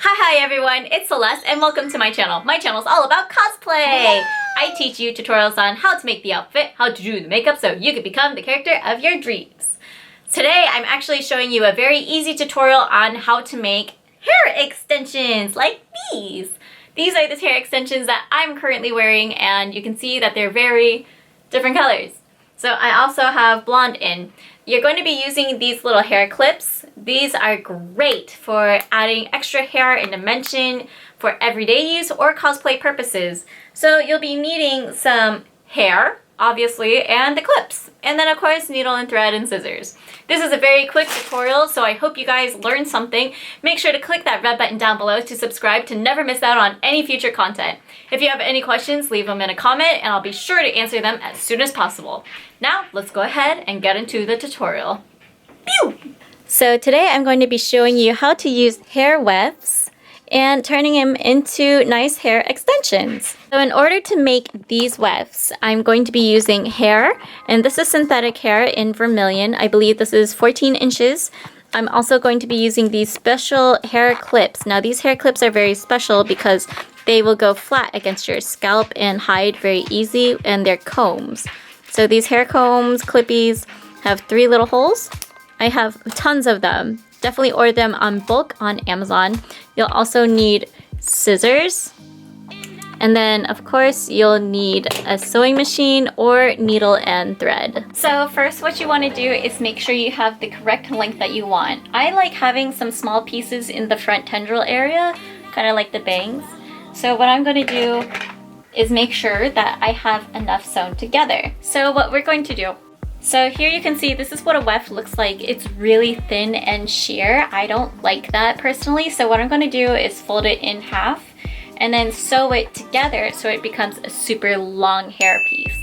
Hi everyone, it's Celeste and welcome to my channel. My channel is all about cosplay. I teach you tutorials on how to make the outfit, how to do the makeup so you can become the character of your dreams. Today I'm actually showing you a very easy tutorial on how to make hair extensions like these. These are the hair extensions that I'm currently wearing and you can see that they're very different colors. So I also have blonde in. You're going to be using these little hair clips. These are great for adding extra hair and dimension for everyday use or cosplay purposes. So you'll be needing some hair, obviously, and the clips. And then of course, needle and thread and scissors. This is a very quick tutorial, so I hope you guys learned something. Make sure to click that red button down below to subscribe to never miss out on any future content. If you have any questions, leave them in a comment and I'll be sure to answer them as soon as possible. Now, let's go ahead and get into the tutorial. Pew! So today I'm going to be showing you how to use hair wefts and turning them into nice hair extensions. So in order to make these wefts, I'm going to be using hair, and this is synthetic hair in vermilion. I believe this is 14 inches. I'm also going to be using these special hair clips. Now these hair clips are very special because they will go flat against your scalp and hide very easy, and they're combs. So these hair combs, clippies, have 3 little holes. I have tons of them. Definitely order them on bulk on Amazon. You'll also need scissors. And then, of course, you'll need a sewing machine or needle and thread. So first, what you want to do is make sure you have the correct length that you want. I like having some small pieces in the front tendril area, kind of like the bangs. So what I'm going to do is make sure that I have enough sewn together. So what we're going to do, so here you can see this is what a weft looks like. It's really thin and sheer. I don't like that personally. So what I'm going to do is fold it in half and then sew it together so it becomes a super long hair piece.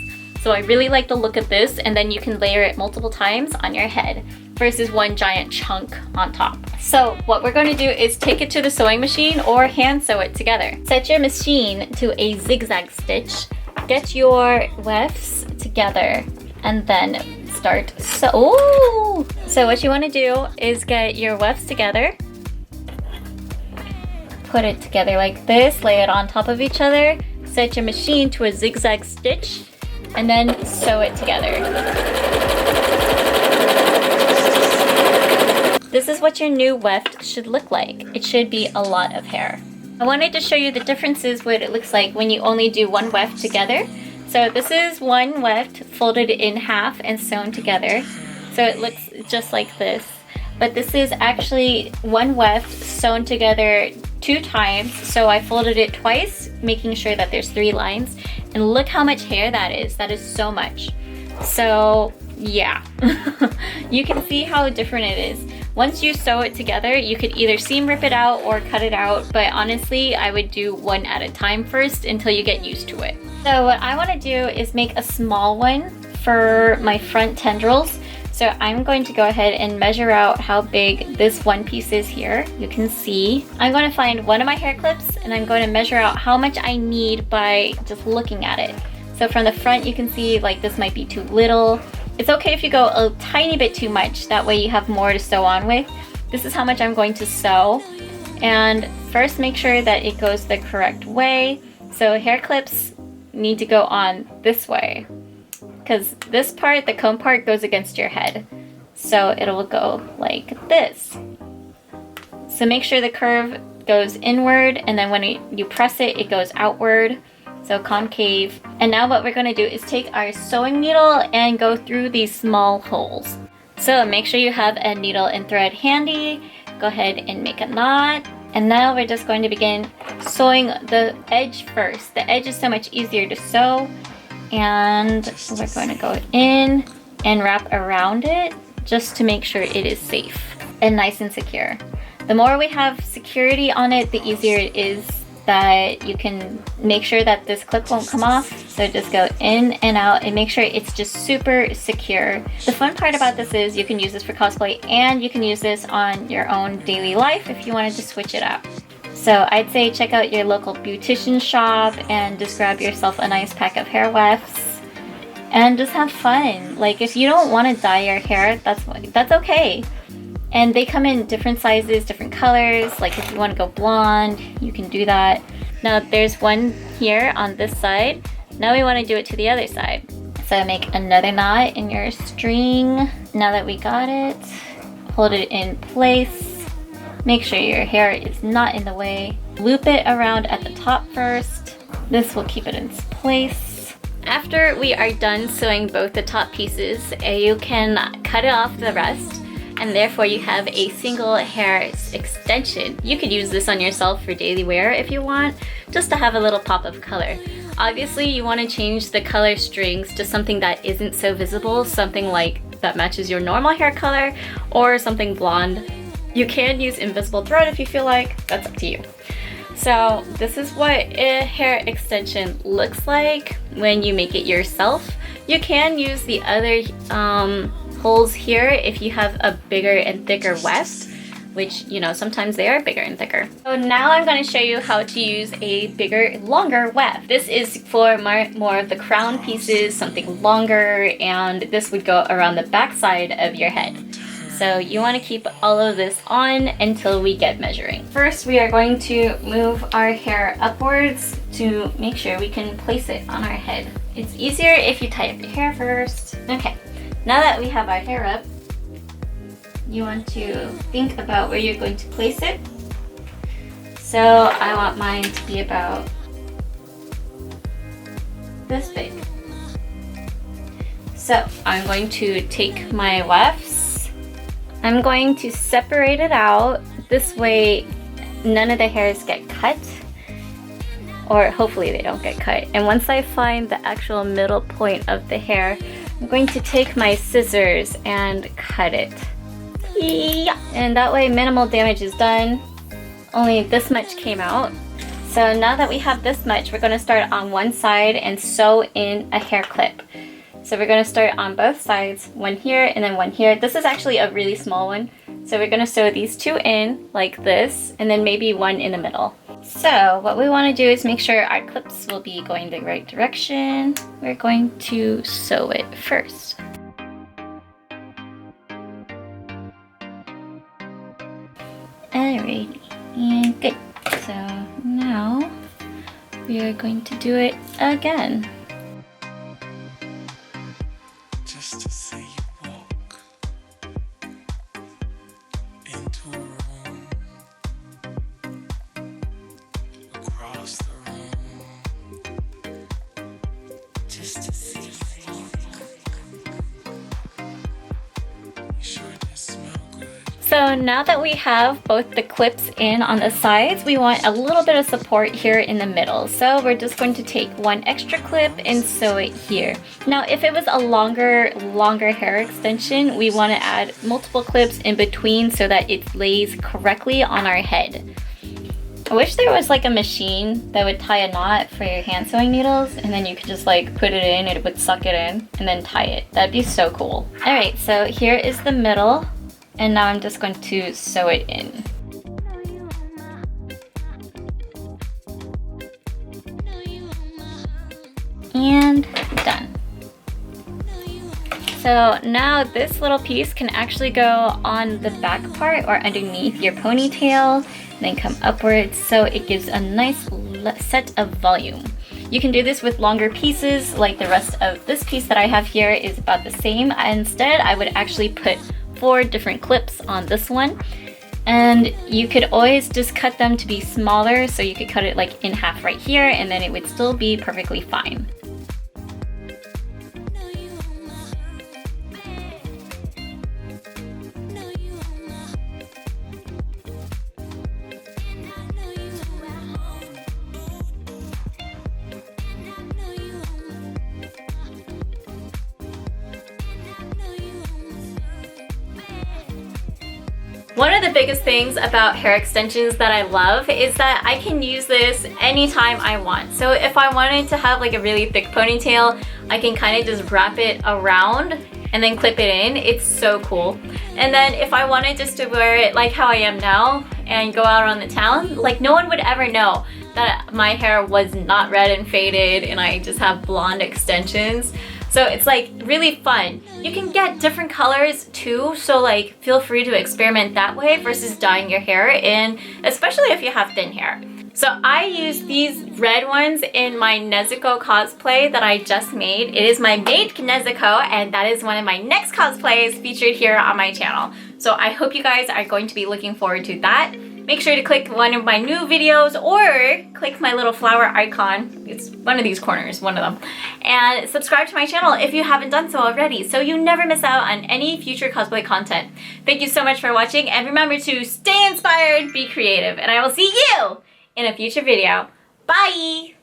So I really like the look of this, and then you can layer it multiple times on your head versus one giant chunk on top. So what we're going to do is take it to the sewing machine or hand sew it together. Set your machine to a zigzag stitch. Get your wefts together and then start So what you want to do is get your wefts together. Put it together like this, lay it on top of each other, set your machine to a zigzag stitch, and then sew it together. This is what your new weft should look like. It should be a lot of hair. I wanted to show you the differences what it looks like when you only do one weft together. So this is one weft folded in half and sewn together. So it looks just like this. But this is actually one weft sewn together 2 times. So I folded it twice, making sure that there's 3 lines. And look how much hair that is. That is so much. So yeah, you can see how different it is. Once you sew it together, you could either seam rip it out or cut it out, but honestly, I would do one at a time first until you get used to it. So what I want to do is make a small one for my front tendrils. So I'm going to go ahead and measure out how big this one piece is here. You can see. I'm going to find one of my hair clips and I'm going to measure out how much I need by just looking at it. So from the front, you can see like this might be too little. It's okay if you go a tiny bit too much, that way you have more to sew on with. This is how much I'm going to sew. And first make sure that it goes the correct way. So hair clips need to go on this way, because this part, the comb part, goes against your head. So it'll go like this. So make sure the curve goes inward, and then when you press it, it goes outward. So concave. And now what we're going to do is take our sewing needle and go through these small holes. So make sure you have a needle and thread handy. Go ahead and make a knot. And now we're just going to begin sewing the edge first. The edge is so much easier to sew. And we're going to go in and wrap around it just to make sure it is safe and nice and secure. The more we have security on it, the easier it is that you can make sure that this clip won't come off. So just go in and out and make sure it's just super secure. The fun part about this is you can use this for cosplay and you can use this on your own daily life if you wanted to switch it up. So I'd say check out your local beautician shop and just grab yourself a nice pack of hair wefts and just have fun. Like if you don't want to dye your hair, that's okay. And they come in different sizes, different colors. Like if you want to go blonde, you can do that. Now there's one here on this side. Now we want to do it to the other side. So make another knot in your string. Now that we got it, hold it in place. Make sure your hair is not in the way. Loop it around at the top first. This will keep it in place. After we are done sewing both the top pieces, you can cut it off the rest, and therefore you have a single hair extension. You could use this on yourself for daily wear if you want, just to have a little pop of color. Obviously, you want to change the color strings to something that isn't so visible, something like that matches your normal hair color, or something blonde. You can use invisible thread if you feel like, that's up to you. So this is what a hair extension looks like when you make it yourself. You can use the other holes here if you have a bigger and thicker weft, which, you know, sometimes they are bigger and thicker. So now I'm going to show you how to use a bigger, longer weft. This is for more of the crown pieces, something longer, and this would go around the back side of your head. So you want to keep all of this on until we get measuring. First, we are going to move our hair upwards to make sure we can place it on our head. It's easier if you tie up your hair first. Okay, now that we have our hair up, you want to think about where you're going to place it. So I want mine to be about this big. So I'm going to take my wefts. I'm going to separate it out. This way none of the hairs get cut, or hopefully they don't get cut. And once I find the actual middle point of the hair, I'm going to take my scissors and cut it. Yeah. And that way minimal damage is done. Only this much came out. So now that we have this much, we're going to start on one side and sew in a hair clip. So we're going to start on both sides, one here and then one here. This is actually a really small one. So we're going to sew these two in like this, and then maybe one in the middle. So what we want to do is make sure our clips will be going the right direction. We're going to sew it first. Alrighty, and good. So now we are going to do it again. Just to see you walk into a room, across the room, just to see you walk. You sure does smell good. So now that we have both the clips in on the sides, we want a little bit of support here in the middle. So we're just going to take one extra clip and sew it here. Now if it was a longer hair extension, we want to add multiple clips in between so that it lays correctly on our head. I wish there was like a machine that would tie a knot for your hand sewing needles, and then you could just like put it in, it would suck it in, and then tie it. That'd be so cool. Alright, so here is the middle. And now I'm just going to sew it in. And done. So now this little piece can actually go on the back part or underneath your ponytail, and then come upwards, so it gives a nice set of volume. You can do this with longer pieces, like the rest of this piece that I have here is about the same. Instead, I would actually put 4 different clips on this one, and you could always just cut them to be smaller, so you could cut it like in half right here, and then it would still be perfectly fine. One of the biggest things about hair extensions that I love is that I can use this anytime I want. So if I wanted to have like a really thick ponytail, I can kind of just wrap it around and then clip it in. It's so cool. And then if I wanted just to wear it like how I am now and go out on the town, like no one would ever know that my hair was not red and faded and I just have blonde extensions. So it's like really fun. You can get different colors too, so like feel free to experiment that way versus dyeing your hair in, especially if you have thin hair. So I use these red ones in my Nezuko cosplay that I just made. It is my maid Nezuko, and that is one of my next cosplays featured here on my channel. So I hope you guys are going to be looking forward to that. Make sure to click one of my new videos or click my little flower icon. It's one of these corners, one of them. And subscribe to my channel if you haven't done so already, so you never miss out on any future cosplay content. Thank you so much for watching, and remember to stay inspired, be creative, and I will see you in a future video. Bye!